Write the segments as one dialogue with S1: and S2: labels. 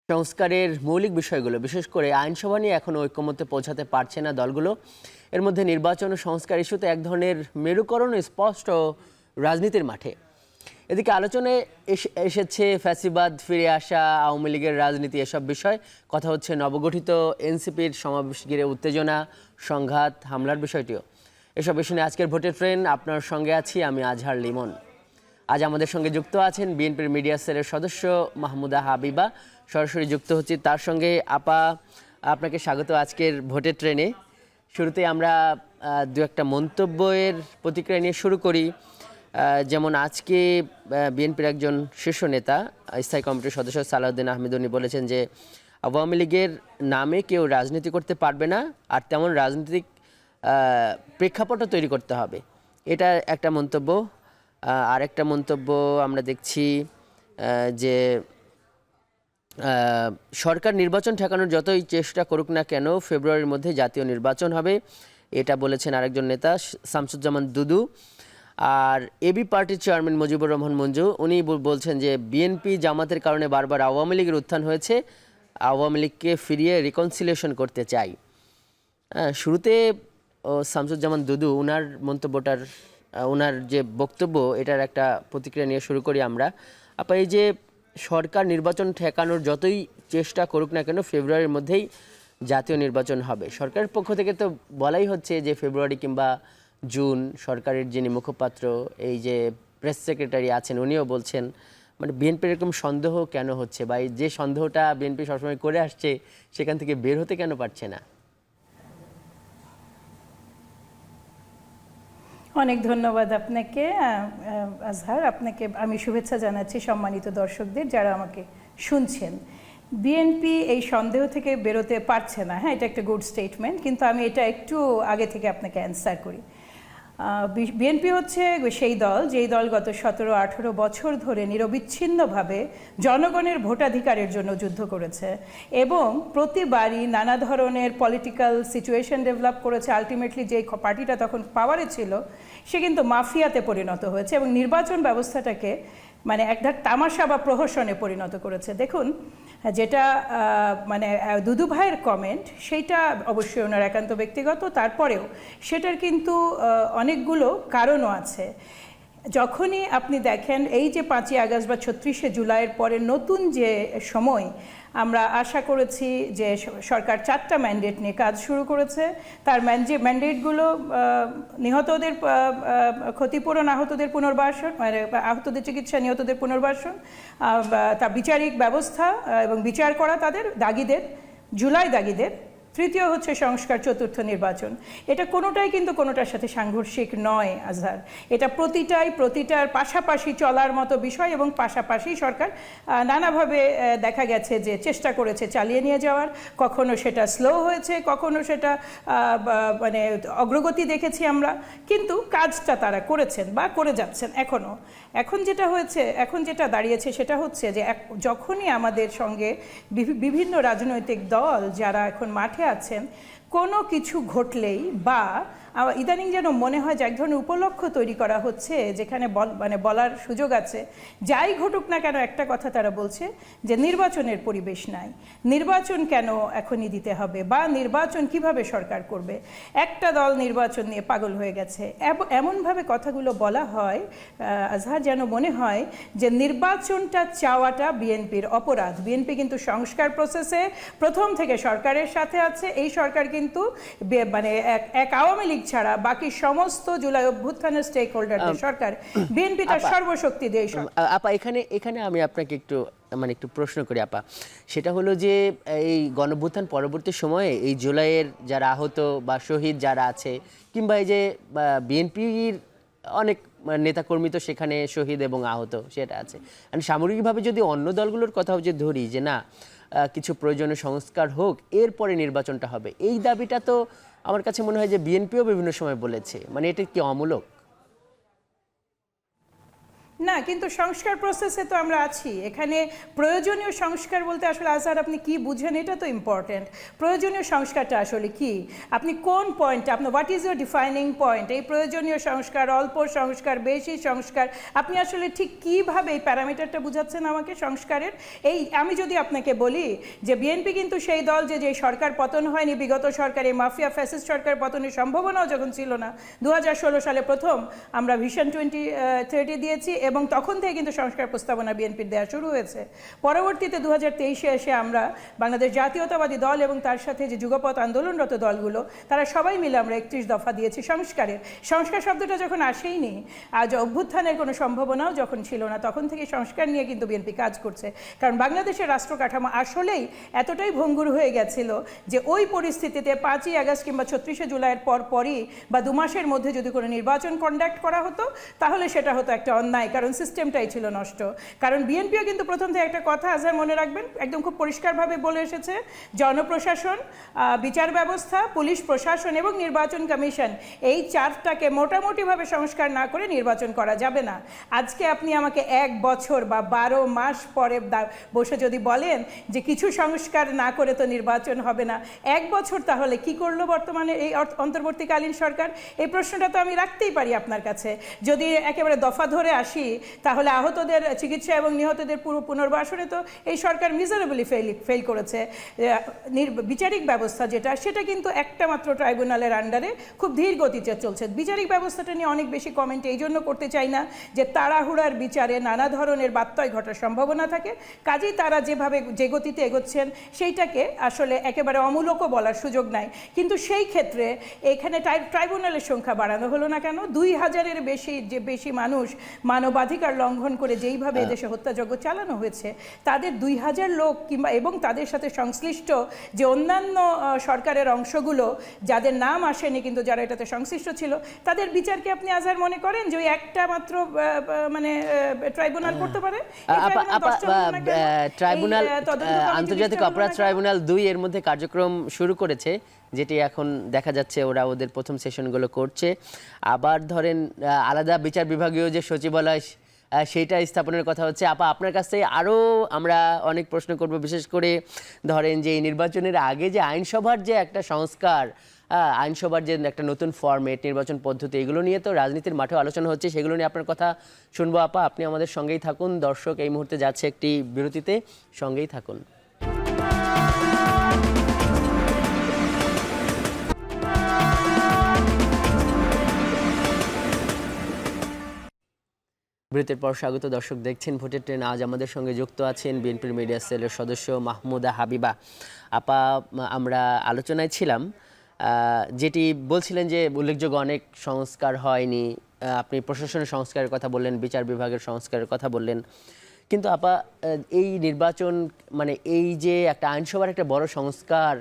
S1: সংস্কারের মৌলিক বিষয়গুলো বিশেষ করে আইনসভা নিয়ে এখনো ঐক্যমত্যে পৌঁছাতে পারছে না দলগুলো। এর মধ্যে নির্বাচন ও সংস্কার ইস্যুতে এক ধরনের মেরুকরণ স্পষ্ট রাজনীতির মাঠে। এদিকে আলোচনায় এসেছে ফ্যাসিবাদ ফিরে আসা, আওয়ামী লীগের রাজনীতি, এসব বিষয় কথা হচ্ছে। নবগঠিত এনসিপির সমাবেশ ঘিরে উত্তেজনা, সংঘাত, হামলার বিষয়টিও। এসব বিষয় নিয়ে আজকের ভোটের ট্রেন, আপনার সঙ্গে আছি আমি আজহার লিমন। আজ আমাদের সঙ্গে যুক্ত আছেন বিএনপির মিডিয়া সেলের সদস্য মাহমুদা হাবিবা। সরাসরি যুক্ত হচ্ছি তার সঙ্গে। আপা, আপনাকে স্বাগত আজকের ভোটের ট্রেনে। শুরুতে আমরা দু একটা মন্তব্যের প্রতিক্রিয়া নিয়ে শুরু করি। যেমন আজকে বিএনপির একজন শীর্ষ নেতা, স্থায়ী কমিটির সদস্য সালাউদ্দিন আহমেদ, উনি বলেছেন যে আওয়ামী লীগের নামে কেউ রাজনীতি করতে পারবে না, আর তেমন রাজনৈতিক প্রেক্ষাপটও তৈরি করতে হবে। এটা একটা মন্তব্য। আরেকটা মন্তব্য আমরা দেখছি যে সরকার নির্বাচন ঠেকানোর যতই চেষ্টা করুক না কেন ফেব্রুয়ারির মধ্যে জাতীয় নির্বাচন হবে, এটা বলেছেন আরেকজন নেতা শামসুজ্জামান দুদু। আর এবি পার্টির চেয়ারম্যান মুজিবুর রহমান মঞ্জু, উনি বলছেন যে বিএনপি জামাতের কারণে বারবার আওয়ামী লীগের উত্থান হয়েছে, আওয়ামী লীগকে ফিরিয়ে রিকনসিলিয়েশন করতে চাই। শুরুতে শামসুজ্জামান দুদু ওনার মন্তব্যটার, ওনার যে বক্তব্য, এটার একটা প্রতিক্রিয়া নিয়ে শুরু করি আমরা। আপা, এই যে সরকার নির্বাচন ঠেকানোর যতই চেষ্টা করুক না কেন ফেব্রুয়ারির মধ্যেই জাতীয় নির্বাচন হবে, সরকারের পক্ষ থেকে তো বলাই হচ্ছে যে ফেব্রুয়ারি কিংবা জুন। সরকারের যিনি মুখপাত্র, এই যে প্রেস সেক্রেটারি আছেন, উনিও বলছেন। মানে বিএনপির এরকম সন্দেহ কেন হচ্ছে, বা এই যে সন্দেহটা বিএনপি সবসময় করে আসছে সেখান থেকে বের হতে কেন পারছে না?
S2: অনেক ধন্যবাদ আপনাকে আজহার। আপনাকে আমি শুভেচ্ছা জানাচ্ছি সম্মানিত দর্শকদের যারা আমাকে শুনছেন। বিএনপি এই সন্দেহ থেকে বেরোতে পারছে না, হ্যাঁ, এটা একটা গুড স্টেটমেন্ট, কিন্তু আমি এটা একটু আগে থেকে আপনাকে অ্যান্সার করি। বিএনপি হচ্ছে সেই দল, যেই দল গত 17-18 বছর ধরে নিরবিচ্ছিন্নভাবে জনগণের ভোটাধিকারের জন্য যুদ্ধ করেছে এবং প্রতিবারই নানা ধরনের পলিটিক্যাল সিচুয়েশন ডেভেলপ করেছে। আলটিমেটলি যে পার্টিটা তখন পাওয়ারে ছিল সে কিন্তু মাফিয়াতে পরিণত হয়েছে এবং নির্বাচন ব্যবস্থাটাকে মানে একটা তামাশা বা প্রহসনে পরিণত করেছে। দেখুন, যেটা মানে দুদু ভাইয়ের কমেন্ট, সেইটা অবশ্যই ওনার একান্ত ব্যক্তিগত, তারপরেও সেটার কিন্তু অনেকগুলো কারণও আছে। যখনই আপনি দেখেন এই যে 5ই আগস্ট বা 36শে জুলাইয়ের পরে নতুন যে সময়, আমরা আশা করেছি যে সরকার 4টা ম্যান্ডেট নিয়ে কাজ শুরু করেছে। তার ম্যান্ডেটগুলো নিহতদের ক্ষতিপূরণ, আহতদের পুনর্বাসন, মানে আহতদের চিকিৎসা, নিহতদের পুনর্বাসন, তার বিচারিক ব্যবস্থা এবং বিচার করা তাদের দাগীদের, জুলাই দাগীদের। তৃতীয় হচ্ছে সংস্কার, চতুর্থ নির্বাচন। এটা কোনোটাই কিন্তু কোনোটার সাথে সাংঘর্ষিক নয় আজহার। এটা প্রতিটার পাশাপাশি চলার মতো বিষয় এবং পাশাপাশি সরকার নানাভাবে দেখা গেছে যে চেষ্টা করেছে চালিয়ে নিয়ে যাওয়ার। কখনো সেটা স্লো হয়েছে, কখনো সেটা মানে অগ্রগতি দেখেছি আমরা, কিন্তু কাজটা তারা করেছেন বা করে যাচ্ছেন এখনও। এখন যেটা দাঁড়িয়েছে সেটা হচ্ছে যে যখনই আমাদের সঙ্গে বিভিন্ন রাজনৈতিক দল যারা এখন মাঠে আছেন, কোনো কিছু ঘটলেই বা ইদানিং যেন মনে হয় যে এক ধরনের উপলক্ষ তৈরি করা হচ্ছে যেখানে মানে বলার সুযোগ আছে, যাই ঘটুক না কেন একটা কথা তারা বলছে যে নির্বাচনের পরিবেশ নাই, নির্বাচন কেন এখনই দিতে হবে, বা নির্বাচন কিভাবে সরকার করবে, একটা দল নির্বাচন নিয়ে পাগল হয়ে গেছে। এমনভাবে কথাগুলো বলা হয় আজহার, যেন মনে হয় যে নির্বাচনটা চাওয়াটা বিএনপির অপরাধ। বিএনপি কিন্তু সংস্কার প্রসেসে প্রথম থেকে সরকারের সাথে আছে। এই সরকার কিন্তু মানে এক আওয়ামী লীগ ছাড়া বাকি সমস্ত জুলাই অভ্যুত্থানের স্টেক হোল্ডারদের সরকার, বিএনপি তার সর্বশক্তি দিয়ে।
S1: আপা, এখানে আমি আপনাকে একটু প্রশ্ন করি আপা। সেটা হলো যে এই গণঅভ্যুত্থান পরবর্তী সময়ে এই জুলাইয়ের যারা আহত বা শহীদ যারা আছে, কিংবা এই যে বিএনপির অনেক নেতাকর্মী তো সেখানে শহীদ এবং আহত সেটা আছে, সামগ্রিকভাবে যদি অন্য দলগুলোর কথাও যে ধরি যে না, কিছু প্রয়োজনীয় সংস্কার হোক, এরপরে নির্বাচনটা হবে, এই দাবিটা তো আমার কাছে মনে হয় যে বিএনপিও বিভিন্ন সময় বলেছে। মানে এটা কি অমূলক?
S2: না, কিন্তু সংস্কার প্রসেসে তো আমরা আছি। এখানে প্রয়োজনীয় সংস্কার বলতে আসলে আজহার আপনি কি বুঝেন এটা তো ইম্পর্টেন্ট। প্রয়োজনীয় সংস্কারটা আসলে কি, আপনি কোন পয়েন্ট, আপনার what is your defining point? এই প্রয়োজনীয় সংস্কার, অল্প সংস্কার, বেশি সংস্কার, আপনি আসলে ঠিক কিভাবে এই প্যারামিটারটা বুঝাচ্ছেন আমাকে সংস্কারের? এই আমি যদি আপনাকে বলি যে বিএনপি কিন্তু সেই দল যে সরকার পতন হয়নি, বিগত সরকার, এই মাফিয়া ফ্যাসিস্ট সরকার পতনের সম্ভাবনাও যখন ছিল না, 2016 সালে প্রথম আমরা ভিশন 2030 দিয়েছি এবং তখন থেকে কিন্তু সংস্কার প্রস্তাবনা বিএনপির দেওয়া শুরু হয়েছে। পরবর্তীতে 2023-এ এসে আমরা বাংলাদেশ জাতীয়তাবাদী দল এবং তার সাথে যে যুগপৎ আন্দোলনরত দলগুলো, তারা সবাই মিলে আমরা 31 দফা দিয়েছি সংস্কারের। সংস্কার শব্দটা যখন আসেইনি, আজ অভ্যুত্থানের কোনো সম্ভাবনাও যখন ছিল না, তখন থেকে সংস্কার নিয়ে কিন্তু বিএনপি কাজ করছে। কারণ বাংলাদেশের রাষ্ট্র কাঠামো আসলেই এতটাই ভঙ্গুর হয়ে গেছিল যে ওই পরিস্থিতিতে 5ই আগস্ট কিংবা 36শে জুলাইয়ের পরই বা 2 মাসের মধ্যে যদি কোনো নির্বাচন কন্ডাক্ট করা হতো তাহলে সেটা হতো একটা অন্যায়, কারণ সিস্টেমটাই ছিল নষ্ট। কারণ বিএনপিও কিন্তু প্রথম থেকে একটা কথা আজহার মনে রাখবেন, একদম খুব পরিষ্কারভাবে বলে এসেছে, জনপ্রশাসন, বিচার ব্যবস্থা, পুলিশ প্রশাসন এবং নির্বাচন কমিশন, এই 4টাকে মোটামুটিভাবে সংস্কার না করে নির্বাচন করা যাবে না। আজকে আপনি আমাকে 1 বছর বা 12 মাস পরে বসে যদি বলেন যে কিছু সংস্কার না করে তো নির্বাচন হবে না, 1 বছর তাহলে কি করলো বর্তমানে এই অন্তর্বর্তীকালীন সরকার? এই প্রশ্নটা তো আমি রাখতেই পারি আপনার কাছে। যদি একেবারে দফা ধরে আসি তাহলে আহতদের চিকিৎসা এবং নিহতদের পুনর্বাসনে তো এই সরকার মিজারেবলি ফেল করেছে। বিচারিক ব্যবস্থা যেটা, সেটা কিন্তু একটা মাত্র ট্রাইব্যুনালের আন্ডারে খুব ধীর গতিতে চলছে। বিচারিক ব্যবস্থাটা নিয়ে অনেক বেশি কমেন্ট এই জন্য করতে চাই না যে তাড়াহুড়ার বিচারে নানা ধরনের ব্যত্যয় ঘটার সম্ভাবনা থাকে, কাজেই তারা যে গতিতে এগোচ্ছেন সেইটাকে আসলে একেবারে অমূলকও বলার সুযোগ নাই। কিন্তু সেই ক্ষেত্রে এখানে ট্রাইব্যুনালের সংখ্যা বাড়ানো হলো না কেন? 2000-এর বেশি মানুষ মানবাধিকার লঙ্ঘন করে যেইভাবে এদেশে হত্যাযজ্ঞ চালানো হয়েছে, তাদের 2000 লোক কিংবা এবং তাদের সাথে সংশ্লিষ্ট যে অন্যান্য সরকারের অংশগুলো যাদের নাম আসেনি কিন্তু যারা এটাতে সংশ্লিষ্ট ছিল, তাদের বিচারকে আপনি আজহার মনে করেন যে ওই একটা মাত্র মানে ট্রাইব্যুনাল করতে পারে?
S1: ট্রাইব্যুনাল, আন্তর্জাতিক অপরাধ ট্রাইব্যুনাল 2 এর মধ্যে কার্যক্রম শুরু করেছে, যেটি এখন দেখা যাচ্ছে ওরা ওদের প্রথম সেশনগুলো করছে। আবার ধরেন আলাদা বিচার বিভাগীয় যে সচিবালয়, সেইটা স্থাপনের কথা হচ্ছে। আপনার কাছ থেকে আরও আমরা অনেক প্রশ্ন করব, বিশেষ করে ধরেন যে এই নির্বাচনের আগে যে আইনসভার যে একটা সংস্কার, আইনসভার যে একটা নতুন ফরম্যাট, নির্বাচন পদ্ধতি, এগুলো নিয়ে তো রাজনীতির মাঠেও আলোচনা হচ্ছে, সেগুলো নিয়ে আপনার কথা শুনবো। আপনি আমাদের সঙ্গেই থাকুন। দর্শক এই মুহূর্তে যাচ্ছে একটি বিরতিতে, সঙ্গেই থাকুন। বিরতির পর স্বাগত। দর্শক দেখছেন ভোটের ট্রেন। আজ আমাদের সঙ্গে যুক্ত আছেন বিএনপির মিডিয়া সেলের সদস্য মাহমুদা হাবিবা আমরা আলোচনায় ছিলাম, যেটি বলছিলেন যে উল্লেখযোগ্য অনেক সংস্কার হয়নি। আপনি প্রশাসনের সংস্কারের কথা বললেন, বিচার বিভাগের সংস্কারের কথা বললেন, কিন্তু এই নির্বাচন মানে এই যে একটা আইনসভার একটা বড় সংস্কার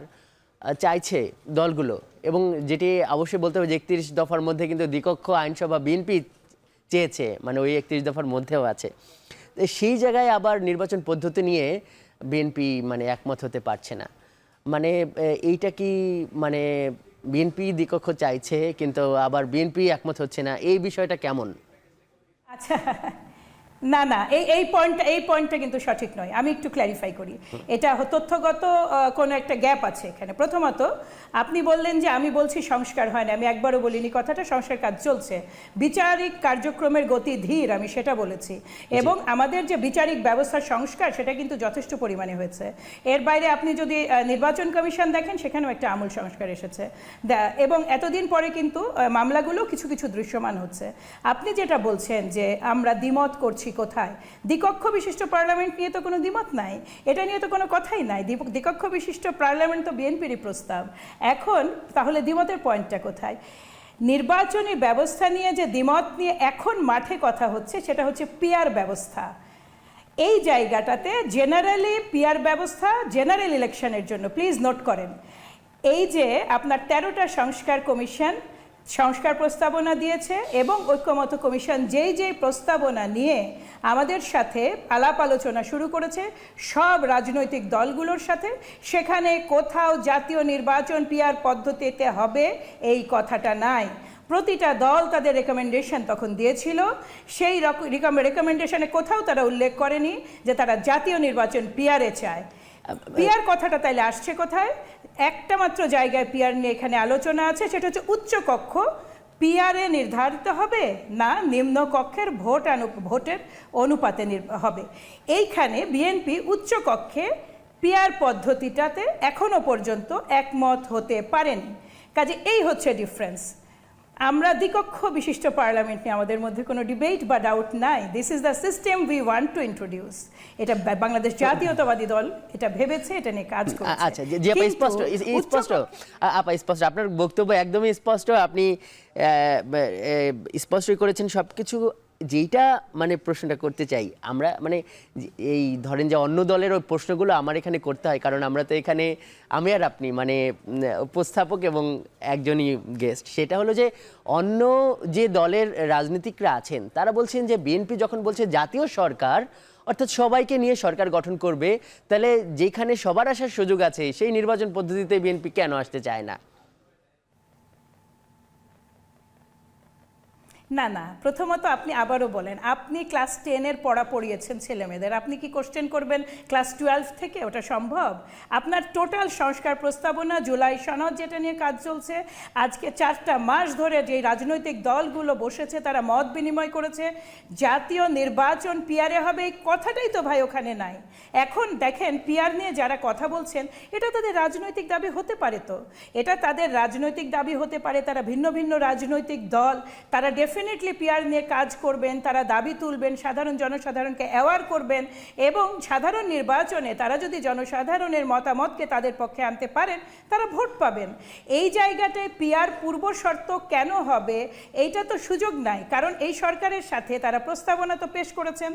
S1: চাইছে দলগুলো, এবং যেটি অবশ্যই বলতে হবে যে 31 দফার মধ্যে কিন্তু দ্বিকক্ষ আইনসভা বিএনপি চেয়েছে, মানে ওই 31 দফার মধ্যেও আছে। সেই জায়গায় আবার নির্বাচন পদ্ধতি নিয়ে বিএনপি মানে একমত হতে পারছে না। মানে এইটা কি মানে বিএনপি দ্বিকক্ষ চাইছে কিন্তু আবার বিএনপি একমত হচ্ছে না, এই বিষয়টা কেমন?
S2: আচ্ছা, না এই পয়েন্টটা কিন্তু সঠিক নয়। আমি একটু ক্ল্যারিফাই করি। এটা তথ্যগত কোনো একটা গ্যাপ আছে এখানে। প্রথমত আপনি বললেন যে আমি বলছি সংস্কার হয় না, আমি একবারও বলিনি কথাটা। সংস্কার কাজ চলছে, বিচারিক কার্যক্রমের গতি ধীর, আমি সেটা বলেছি। এবং আমাদের যে বিচারিক ব্যবস্থার সংস্কার সেটা কিন্তু যথেষ্ট পরিমাণে হয়েছে। এর বাইরে আপনি যদি নির্বাচন কমিশন দেখেন, সেখানেও একটা আমূল সংস্কার এসেছে, এবং এতদিন পরে কিন্তু মামলাগুলো কিছু কিছু দৃশ্যমান হচ্ছে। আপনি যেটা বলছেন যে আমরা দ্বিমত করছি, কোথায়? দ্বিকক্ষ বিশিষ্ট পার্লামেন্ট নিয়ে তো কোনো দ্বিমত নাই, এটা নিয়ে তো কোনো কথাই নাই। দ্বিকক্ষ বিশিষ্ট পার্লামেন্ট তো বিএনপিরই প্রস্তাব। এখন তাহলে দ্বিমতের পয়েন্টটা কোথায়? নির্বাচনী ব্যবস্থা নিয়ে যে দ্বিমত নিয়ে এখন মাঠে কথা হচ্ছে, সেটা হচ্ছে পিআর ব্যবস্থা। এই জায়গাটাতে জেনারেলি পিআর ব্যবস্থা জেনারেল ইলেকশনের জন্য, প্লিজ নোট করেন, এই যে আপনার 13টা সংস্কার কমিশন সংস্কার প্রস্তাবনা দিয়েছে এবং ঐক্যমত্য কমিশন যেই প্রস্তাবনা নিয়ে আমাদের সাথে আলাপ আলোচনা শুরু করেছে সব রাজনৈতিক দলগুলোর সাথে, সেখানে কোথাও জাতীয় নির্বাচন পিআর পদ্ধতিতে হবে এই কথাটা নাই। প্রতিটা দল তাদের রেকমেন্ডেশন তখন দিয়েছিল। সেই রেকমেন্ডেশনে কোথাও তারা উল্লেখ করেনি যে তারা জাতীয় নির্বাচন পিআরে চায়। পিআর কথাটা তাইলে আসছে কোথায়? একটা মাত্র জায়গায় পিআর নিয়ে এখানে আলোচনা আছে, সেটা হচ্ছে উচ্চ কক্ষ পিআরে নির্ধারিত হবে না নিম্ন কক্ষের ভোটের অনুপাতে হবে। এইখানে বিএনপি উচ্চ কক্ষে পিআর পদ্ধতিটাতে এখনো পর্যন্ত একমত হতে পারেনি। কাজে এই হচ্ছে ডিফারেন্স। আমরা দ্বিকক্ষ বিশিষ্ট পার্লামেন্ট নিয়ে আমাদের মধ্যে কোনো ডিবেট বা ডাউট নাই। This is the system we want to introduce. এটা বাংলাদেশ জাতীয়তাবাদী দল এটা ভেবেছে, এটা নিয়ে কাজ করছে।
S1: আচ্ছা, জি আপা, স্পষ্ট আপা, স্পষ্ট আপনার বক্তব্য একদমই স্পষ্ট। আপনি স্পষ্টই করেছেন সবকিছু। যেইটা মানে প্রশ্নটা করতে চাই আমরা, মানে এই ধরেন যে অন্য দলের ওই প্রশ্নগুলো আমার এখানে করতে হয়, কারণ আমরা তো এখানে আমি আর আপনি মানে উপস্থাপক এবং একজনই গেস্ট। সেটা হলো যে অন্য যে দলের রাজনীতিকরা আছেন তারা বলছেন যে বিএনপি যখন বলছে জাতীয় সরকার, অর্থাৎ সবাইকে নিয়ে সরকার গঠন করবে, তাহলে যেখানে সবার আসার সুযোগ আছে সেই নির্বাচন পদ্ধতিতে বিএনপি কেন আসতে চায় না?
S2: না না, প্রথমত আপনি আবারও বলেন, আপনি ক্লাস 10-এর পড়া পড়িয়েছেন ছেলেমেয়েদের, আপনি কি কোশ্চেন করবেন ক্লাস 12 থেকে? ওটা সম্ভব? আপনার টোটাল সংস্কার প্রস্তাবনা, জুলাই সনদ যেটা নিয়ে কাজ চলছে, আজকে 4টা মাস ধরে যে রাজনৈতিক দলগুলো বসেছে তারা মত বিনিময় করেছে জাতীয় নির্বাচন পিআরে হবে, এই কথাটাই তো ভাই ওখানে নাই। এখন দেখেন পিআর নিয়ে যারা কথা বলছেন এটা তাদের রাজনৈতিক দাবি হতে পারে, তো এটা তাদের রাজনৈতিক দাবি হতে পারে। তারা ভিন্ন ভিন্ন রাজনৈতিক দল, তারা ডেফিনেটলি পিআর নিয়ে কাজ করবেন, তারা দাবি তুলবেন, সাধারণ জনসাধারণকে অ্যাওয়ার করবেন, এবং সাধারণ নির্বাচনে তারা যদি জনসাধারণের মতামতকে তাদের পক্ষে আনতে পারেন তারা ভোট পাবেন। এই জায়গাটায় পিআর পূর্ব শর্ত কেন হবে এইটা তো সুযোগ নাই, কারণ এই সরকারের সাথে তারা প্রস্তাবনা তো পেশ করেছেন।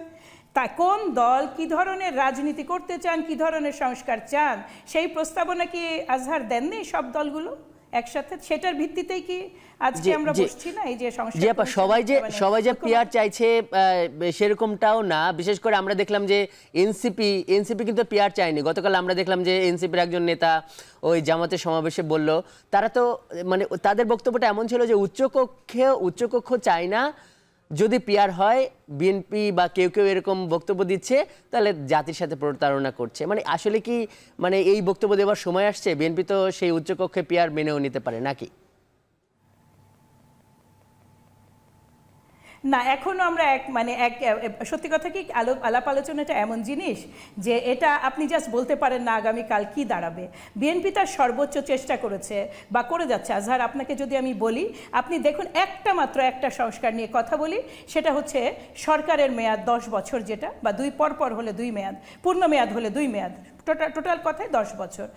S2: তা কোন দল কি ধরনের রাজনীতি করতে চান, কি ধরনের সংস্কার চান, সেই প্রস্তাবনা কি আজহার দেননি সব দলগুলো একসাথে? সেটার ভিত্তিতেই কি আজকে আমরা বসছি না এই যে সংস্কার?
S1: সবাই যে পিআর চাইছে সেরকমটাও না। বিশেষ করে আমরা দেখলাম যে এনসিপি কিন্তু পিআর চায়নি। গতকাল আমরা দেখলাম যে এনসিপির একজন নেতা ওই জামাতের সমাবেশে বলল, তারা তো মানে তাদের বক্তব্যটা এমন ছিল যে উচ্চকক্ষ চায় না, যদি পিআর হয় বিএনপি বা কেউ এরকম বক্তব্য দিচ্ছে তাহলে জাতির সাথে প্রতারণা করছে। মানে আসলে কি মানে এই বক্তব্য দেওয়ার সময় আসছে? বিএনপি তো সেই উচ্চকক্ষে পিআর মেনেও নিতে পারে নাকি?
S2: না, এখনো আমরা সত্যি কথা কি আলাপ আলোচনাটা এমন জিনিস যে এটা আপনি জাস্ট বলতে পারেন না আগামীকাল কি দাঁড়াবে। বিএনপি তার সর্বোচ্চ চেষ্টা করেছে বা করে যাচ্ছে। আজহার, আপনাকে যদি আমি বলি, আপনি দেখুন একটা সংস্কার নিয়ে কথা বলি, সেটা হচ্ছে সরকারের মেয়াদ 10 বছর, যেটা বা 2 পর হলে 2 মেয়াদ, পূর্ণ মেয়াদ হলে 2 মেয়াদ, টোটাল কথায় 10 বছর।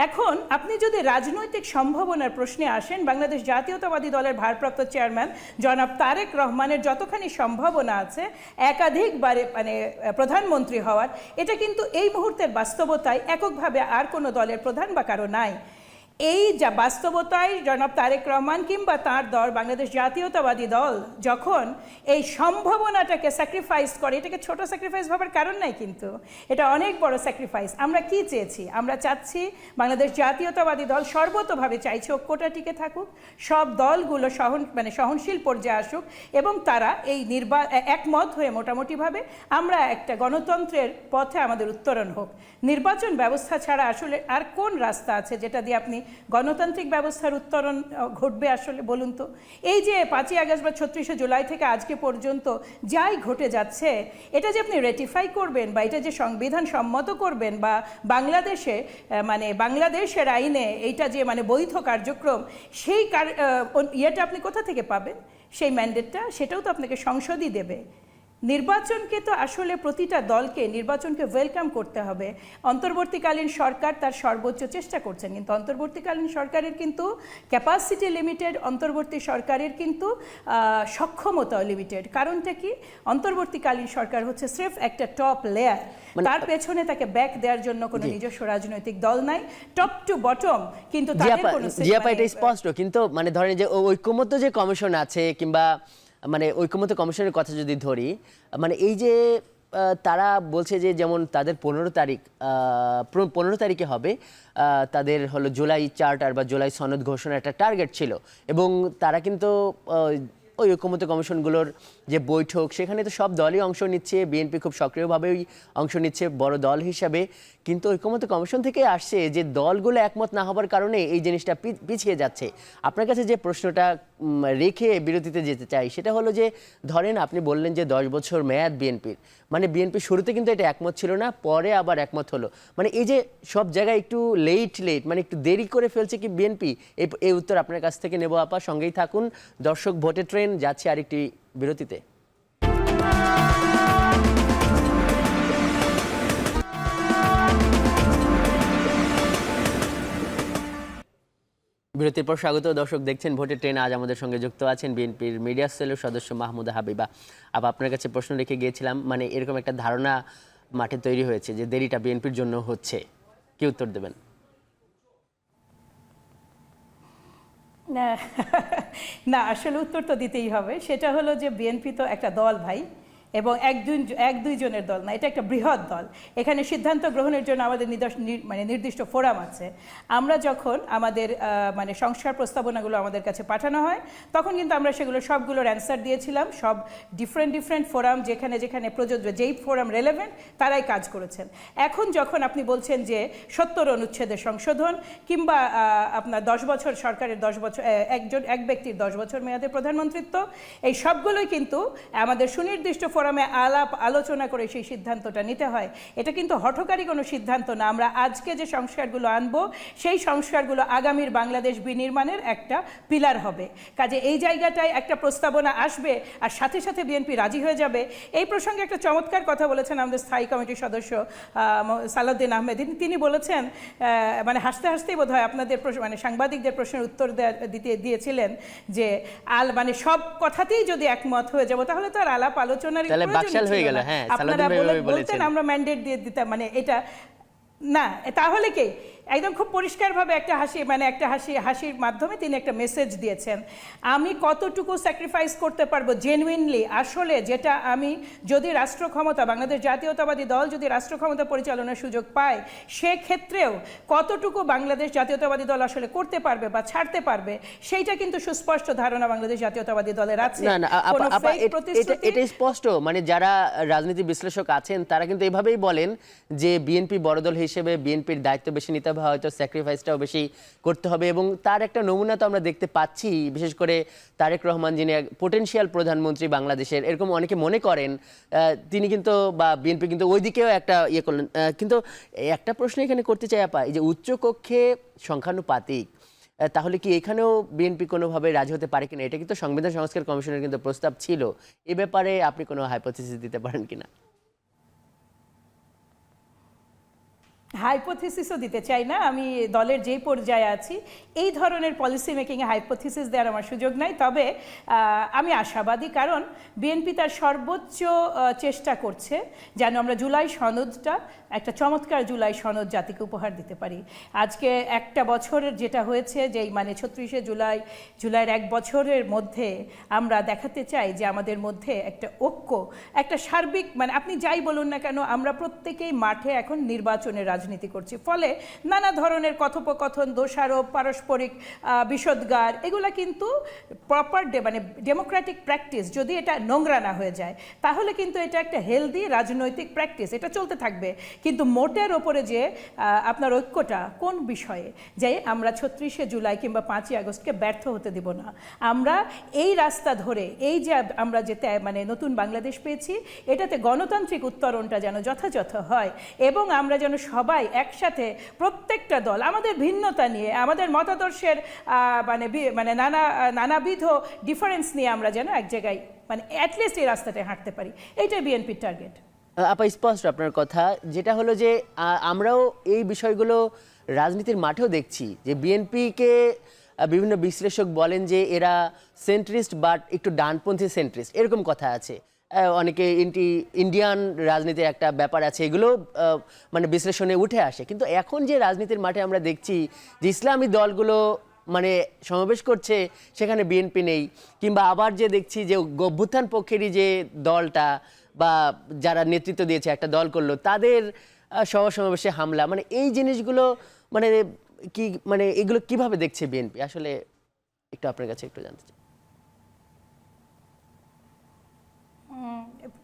S2: এখন আপনি যদি রাজনৈতিক সম্ভাবনার প্রশ্নে আসেন, বাংলাদেশ জাতীয়তাবাদী দলের ভারপ্রাপ্ত চেয়ারম্যান জনাব তারেক রহমানের যতখানি সম্ভাবনা আছে একাধিকবারে মানে প্রধানমন্ত্রী হওয়ার, এটা কিন্তু এই মুহূর্তের বাস্তবতায় এককভাবে আর কোনো দলের প্রধান বা কারো নাই। এই যা বাস্তবতায় জনাব তারেক রহমান কিংবা তার দল বাংলাদেশ জাতীয়তাবাদী দল যখন এই সম্ভাবনাটাকে স্যাক্রিফাইস করে, এটাকে ছোট স্যাক্রিফাইস ভাবার কারণ নাই, কিন্তু এটা অনেক বড় স্যাক্রিফাইস। আমরা কি চেয়েছি? আমরা চাচ্ছি বাংলাদেশ জাতীয়তাবাদী দল সর্বতোভাবে চাইছে ঐক্যটা টিকে থাকুক, সব দলগুলো সহনশীল পর্যায়ে আসুক, এবং তারা এই একমত হয়ে মোটামুটিভাবে আমরা একটা গণতন্ত্রের পথে আমাদের উত্তরণ হোক। নির্বাচন ব্যবস্থা ছাড়া আসলে আর কোন রাস্তা আছে যেটা দিয়ে আপনি গণতান্ত্রিক ব্যবস্থার উত্তরণ ঘটবে আসলে, বলুন তো? এই যে 5ই আগস্ট বা 36শে জুলাই থেকে আজকে পর্যন্ত যাই ঘটে যাচ্ছে, এটা যে আপনি রেটিফাই করবেন বা এটা যে সংবিধান সম্মত করবেন বা বাংলাদেশের আইনে এইটা যে বৈধ কার্যক্রম, সেই ইয়েটা আপনি কোথা থেকে পাবেন? সেই ম্যান্ডেটটা সেটাও তো আপনাকে সংসদই দেবে। নির্বাচনকে তো আসলে প্রতিটা দলকে নির্বাচনকে ওয়েলকাম করতে হবে। অন্তর্বর্তীকালীন সরকার তার সর্বোচ্চ চেষ্টা করছেন, কিন্তু অন্তর্বর্তীকালীন সরকারের কিন্তু ক্যাপাসিটি লিমিটেড, অন্তর্বর্তী সরকারের কিন্তু সক্ষমতাও লিমিটেড। কারণটা কি? অন্তর্বর্তীকালীন সরকার হচ্ছে স্রেফ একটা টপ লেয়ার, তার পেছনে তাকে ব্যাক দেওয়ার জন্য কোনো নিজস্ব রাজনৈতিক দল নাই, টপ টু বটম। কিন্তু তাদের কোনো
S1: এটা স্পষ্ট, কিন্তু মানে ধরেন যে ঐক্যমত্য যে কমিশন আছে কিংবা ঐক্যমত্য কমিশনের কথা যদি ধরি, এই যে তারা বলছে যে যেমন তাদের 15 তারিখে হবে তাদের হলো জুলাই চার্টার বা জুলাই সনদ ঘোষণার একটা টার্গেট ছিল, এবং তারা কিন্তু ওই ঐকমত্য কমিশনগুলোর যে বৈঠক সেখানে তো সব দলই অংশ নিচ্ছে, বিএনপি খুব সক্রিয়ভাবেই অংশ নিচ্ছে বড় দল হিসাবে, কিন্তু ঐকমত্য কমিশন থেকে আসছে যে দলগুলো একমত না হবার কারণে এই জিনিসটা পিছিয়ে যাচ্ছে। আপনার কাছে যে প্রশ্নটা রেখে বিরতিতে যেতে চাই সেটা হলো যে ধরেন আপনি বললেন যে 10 বছর মেয়াদ বিএনপির, মানে বিএনপি শুরুতে কিন্তু এটা একমত ছিল না, পরে আবার একমত হলো, মানে এই যে সব জায়গায় একটু লেট মানে একটু দেরি করে ফেলছে কি বিএনপি? এই উত্তর আপনার কাছ থেকে নেব আপা, সঙ্গেই থাকুন। দর্শক ভোটে ট্রেন যাচ্ছে আরেকটি বিরতিতে। বিরতির পর স্বাগত। দর্শক দেখছেন ভোটের ট্রেন। আজ আমাদের সঙ্গে যুক্ত আছেন বিএনপির মিডিয়া সেলের সদস্য মাহমুদা হাবিবা। আপনার কাছে প্রশ্ন রেখে গিয়েছিলাম, মানে এরকম একটা ধারণা মাঠে তৈরি হয়েছে যে দেরিটা বিএনপির জন্য হচ্ছে, কি উত্তর দেবেন?
S2: না, আসলে উত্তর তো দিতেই হবে। সেটা হলো যে বিএনপি তো একটা দল ভাই, এবং এক দুইজনের দল না, এটা একটা বৃহৎ দল। এখানে সিদ্ধান্ত গ্রহণের জন্য আমাদের নির্দিষ্ট ফোরাম আছে। আমরা যখন আমাদের মানে সংস্কার প্রস্তাবনাগুলো আমাদের কাছে পাঠানো হয় তখন কিন্তু আমরা সেগুলো সবগুলোর অ্যান্সার দিয়েছিলাম। সব ডিফারেন্ট ফোরাম যেখানে যেখানে প্রযোজ্য, যেই ফোরাম রেলেভেন্ট তারাই কাজ করেছেন। এখন যখন আপনি বলছেন যে 70 অনুচ্ছেদের সংশোধন কিংবা আপনার 10 বছর সরকারের 10 বছর এক ব্যক্তির 10 বছর মেয়াদে প্রধানমন্ত্রিত্ব, এই সবগুলোই কিন্তু আমাদের সুনির্দিষ্ট ফোরামে আলোচনা করে সেই সিদ্ধান্তটা নিতে হয়। এটা কিন্তু হঠকারী কোনো সিদ্ধান্ত না। আমরা আজকে যে সংস্কারগুলো আনবো সেই সংস্কারগুলো আগামীর বাংলাদেশ বিনির্মাণের একটা পিলার হবে। কাজে এই জায়গাটায় একটা প্রস্তাবনা আসবে আর সাথে সাথে বিএনপি রাজি হয়ে যাবে। এই প্রসঙ্গে একটা চমৎকার কথা বলেছেন আমাদের স্থায়ী কমিটির সদস্য সালাউদ্দিন আহমেদ। তিনি বলেছেন, মানে হাসতে হাসতেই বোধ হয় আপনাদের মানে সাংবাদিকদের প্রশ্নের উত্তর দিয়েছিলেন যে মানে সব কথাতেই যদি একমত হয়ে যাবো তাহলে তো আর আলাপ আলোচনার আপনারা বলতেন আমরা ম্যান্ডেট দিয়ে দিতাম, মানে এটা না। তাহলে কি একদম খুব পরিষ্কারভাবে একটা হাসির মাধ্যমে তিনি একটা মেসেজ দিয়েছেন, আমি কতটুকু স্যাক্রিফাইস করতে পারবো জেনুইনলি, আসলে যেটা আমি যদি রাষ্ট্র ক্ষমতা, বাংলাদেশ জাতীয়তাবাদী দল যদি রাষ্ট্র ক্ষমতা পরিচালনার সুযোগ পায় সেক্ষেত্রেও কতটুকু বাংলাদেশ জাতীয়তাবাদী দল আসলে করতে পারবে বা ছাড়তে পারবে, সেইটা কিন্তু সুস্পষ্ট ধারণা বাংলাদেশ জাতীয়তাবাদী দলের আছে।
S1: এটা স্পষ্ট, মানে যারা রাজনীতি বিশ্লেষক আছেন তারা কিন্তু এভাবেই বলেন যে বিএনপি বড় দল হিসেবে বিএনপির দায়িত্ব বেশি নিতে হবে, হয়তো স্যাক্রিফাইসটাও বেশি করতে হবে, এবং তার একটা নমুনা তো আমরা দেখতে পাচ্ছি। বিশেষ করে তারেক রহমান, যিনি পোটেনশিয়াল প্রধানমন্ত্রী বাংলাদেশের, এরকম অনেকে মনে করেন, তিনি কিন্তু বা বিএনপি কিন্তু ওই দিকেও একটা করলেন। কিন্তু একটা প্রশ্ন এখানে করতে চাই আপা, এই যে উচ্চকক্ষে সংখ্যানুপাতিক, তাহলে কি এখানেও বিএনপি কোনোভাবে রাজি হতে পারে কিনা? এটা কিন্তু সংবিধান সংস্কার কমিশনের কিন্তু প্রস্তাব ছিল। এ ব্যাপারে আপনি কোনো হাইপোথিসিস দিতে পারেন কিনা?
S2: হাইপোথিসিসও দিতে চাই না। আমি দলের যেই পর্যায়ে আছি এই ধরনের পলিসি মেকিংয়ে হাইপোথিসিস দেওয়ার আমার সুযোগ নাই। তবে আমি আশাবাদী, কারণ বিএনপি তার সর্বোচ্চ চেষ্টা করছে যেন আমরা জুলাই সনদটা একটা চমৎকার জুলাই সনদ জাতিকে উপহার দিতে পারি। আজকে একটা বছরের যেটা হয়েছে, যেই মানে 36শে জুলাইয়ের 1 বছরের মধ্যে আমরা দেখাতে চাই যে আমাদের মধ্যে একটা ঐক্য, একটা সার্বিক, মানে আপনি যাই বলুন না কেন আমরা প্রত্যেকেই মাঠে এখন নির্বাচনের রাজনীতি করছি। ফলে নানা ধরনের কথোপকথন, দোষারোপ, পারস্পরিক বিষোদ্গার, এগুলা কিন্তু প্রপার মানে ডেমোক্রেটিক প্র্যাকটিস যদি এটা নোংরা না হয়ে যায় তাহলে কিন্তু এটা একটা হেলদি রাজনৈতিক প্র্যাকটিস, এটা চলতে থাকবে। কিন্তু মোটের ওপরে যে আপনার ঐক্যটা কোন বিষয়ে, যে আমরা 36শে জুলাই কিংবা 5ই আগস্টকে ব্যর্থ হতে দিব না। আমরা এই রাস্তা ধরে এই যে আমরা যেতে মানে নতুন বাংলাদেশ পেয়েছি, এটাতে গণতান্ত্রিক উত্তরণটা যেন যথাযথ হয়, এবং আমরা যেন সবাই একসাথে প্রত্যেকটা দল আমাদের ভিন্নতা নিয়ে, আমাদের মতাদর্শের মানে নানাবিধ ডিফারেন্স নিয়ে আমরা যেন এক জায়গায় মানে অ্যাটলিস্ট এই রাস্তাটায় হাঁটতে পারি। এইটাই বিএনপির টার্গেট।
S1: আপা, স্পষ্ট আপনার কথা, যেটা হলো যে আমরাও এই বিষয়গুলো রাজনীতির মাঠেও দেখছি যে বিএনপিকে বিভিন্ন বিশ্লেষক বলেন যে এরা সেন্ট্রিস্ট বাট একটু ডানপন্থী সেন্ট্রিস্ট, এরকম কথা আছে। অনেকে ইন্ডিয়ান রাজনীতির একটা ব্যাপার আছে, এগুলো মানে বিশ্লেষণে উঠে আসে। কিন্তু এখন যে রাজনীতির মাঠে আমরা দেখছি যে ইসলামী দলগুলো মানে সমাবেশ করছে, সেখানে বিএনপি নেই, কিংবা আবার যে দেখছি যে অভ্যুত্থান পক্ষেরই যে দলটা বা যারা নেতৃত্ব দিয়েছে একটা দল করলো তাদের সভা সমাবেশে হামলা, মানে এই জিনিসগুলো মানে কি, মানে এগুলো কিভাবে দেখছে বিএনপি আসলে, একটু আপনার কাছে একটু জানতে চাই।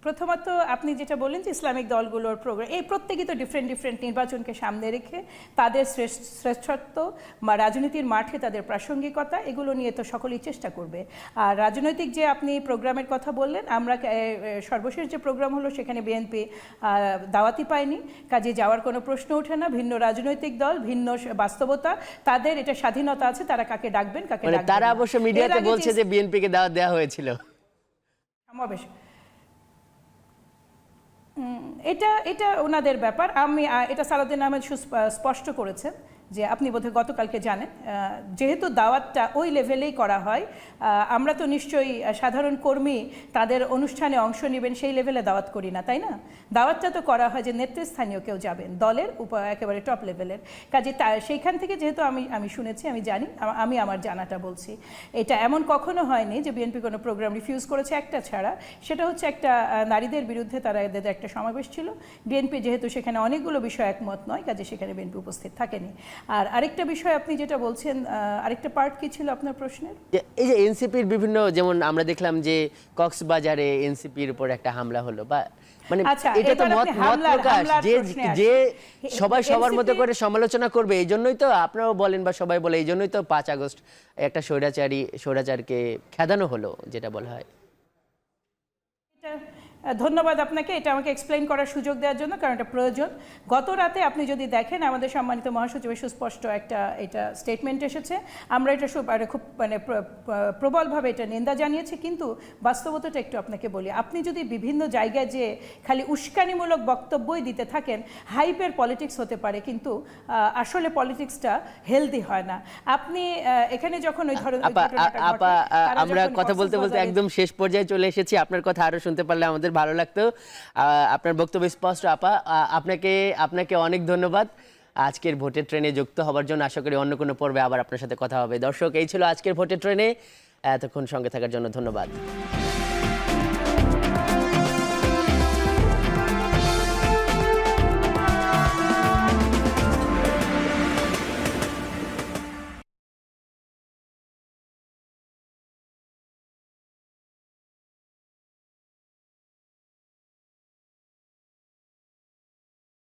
S2: প্রথমত আপনি যেটা বললেন যে ইসলামিক দলগুলোর প্রোগ্রাম, এই প্রত্যেকেই তো ডিফারেন্ট নির্বাচনকে সামনে রেখে তাদের শ্রেষ্ঠত্ব বা রাজনীতির মাঠে তাদের প্রাসঙ্গিকতা এগুলো নিয়ে তো সকলেই চেষ্টা করবে। আর রাজনৈতিক যে আপনি প্রোগ্রামের কথা বললেন, আমরা সর্বশেষ যে প্রোগ্রাম হলো সেখানে বিএনপি দাওয়াতি পায়নি, কাজে যাওয়ার কোনো প্রশ্ন ওঠে না। ভিন্ন রাজনৈতিক দল, ভিন্ন বাস্তবতা, তাদের এটা স্বাধীনতা আছে তারা কাকে ডাকবেন কাকে
S1: মানে
S2: ডাকবেন
S1: তারা
S2: না।
S1: অবশ্য মিডিয়াতে বলছে যে বিএনপিকে দাওয়াত দেওয়া হয়েছিল
S2: সমাবেশ, এটা ওনাদের ব্যাপার। আমি এটা সালাউদ্দিন আহমেদ স্পষ্ট করেছেন যে আপনি বোধহয় গতকালকে জানেন, যেহেতু দাওয়াতটা ওই লেভেলেই করা হয়, আমরা তো নিশ্চয়ই সাধারণ কর্মী তাদের অনুষ্ঠানে অংশ নেবেন সেই লেভেলে দাওয়াত করি না, তাই না? দাওয়াতটা তো করা হয় যে নেতৃস্থানীয় কেউ যাবেন, দলের একেবারে টপ লেভেলের। কাজে সেইখান থেকে যেহেতু আমি শুনেছি, আমি জানি, আমি আমার জানাটা বলছি। এটা এমন কখনো হয়নি যে বিএনপি কোনো প্রোগ্রাম রিফিউজ করেছে, একটা ছাড়া, সেটা হচ্ছে একটা নারীদের বিরুদ্ধে তারা এদের একটা সমাবেশ ছিল। বিএনপি যেহেতু সেখানে অনেকগুলো বিষয় একমত নয়, কাজে সেখানে বিএনপি উপস্থিত থাকেনি। আর আরেকটা বিষয় আপনি যেটা বলছেন, আরেকটা পার্ট কি ছিল আপনার প্রশ্নের?
S1: এই যে এনসিপির বিভিন্ন, যেমন আমরা দেখলাম যে কক্সবাজারে এনসিপির উপর একটা হামলা হলো, বা মানে এটা তো মত প্রকাশ, যে সবাই সবার মতো করে সমালোচনা করবে, এই জন্যই তো আপনারাও বলেন বা সবাই বলে, এই জন্যই তো 5 আগস্ট একটা স্বৈরাচারকে খেদানো হলো, যেটা বলা হয়।
S2: ধন্যবাদ আপনাকে এটা আমাকে এক্সপ্লেইন করার সুযোগ দেওয়ার জন্য, কারণ এটা প্রয়োজন। গত রাতে আপনি যদি দেখেন, আমাদের সম্মানিত মহাসচিবের সুস্পষ্ট এটা স্টেটমেন্ট এসেছে। আমরা এটা খুব মানে প্রবলভাবে এটা নিন্দা জানিয়েছি, কিন্তু বাস্তবতাটা একটু আপনাকে বলি। আপনি যদি বিভিন্ন জায়গায় যে খালি উস্কানিমূলক বক্তব্যই দিতে থাকেন, হাইপের পলিটিক্স হতে পারে, কিন্তু আসলে পলিটিক্সটা হেলদি হয় না। আপনি এখানে যখন ওই ধরনের
S1: আমরা কথা বলতে বলতে একদম শেষ পর্যায়ে চলে এসেছি, আপনার কথা আরো শুনতে পারলে আমাদের ভালো লাগতো। আপনার বক্তব্য স্পষ্ট আপা, আপনাকে অনেক ধন্যবাদ আজকের ভোটের ট্রেনে যুক্ত হওয়ার জন্য। আশা করি অন্য কোনো পর্বে আবার আপনার সাথে কথা হবে। দর্শক, এই ছিল আজকের ভোটের ট্রেনে, এতক্ষণ সঙ্গে থাকার জন্য ধন্যবাদ।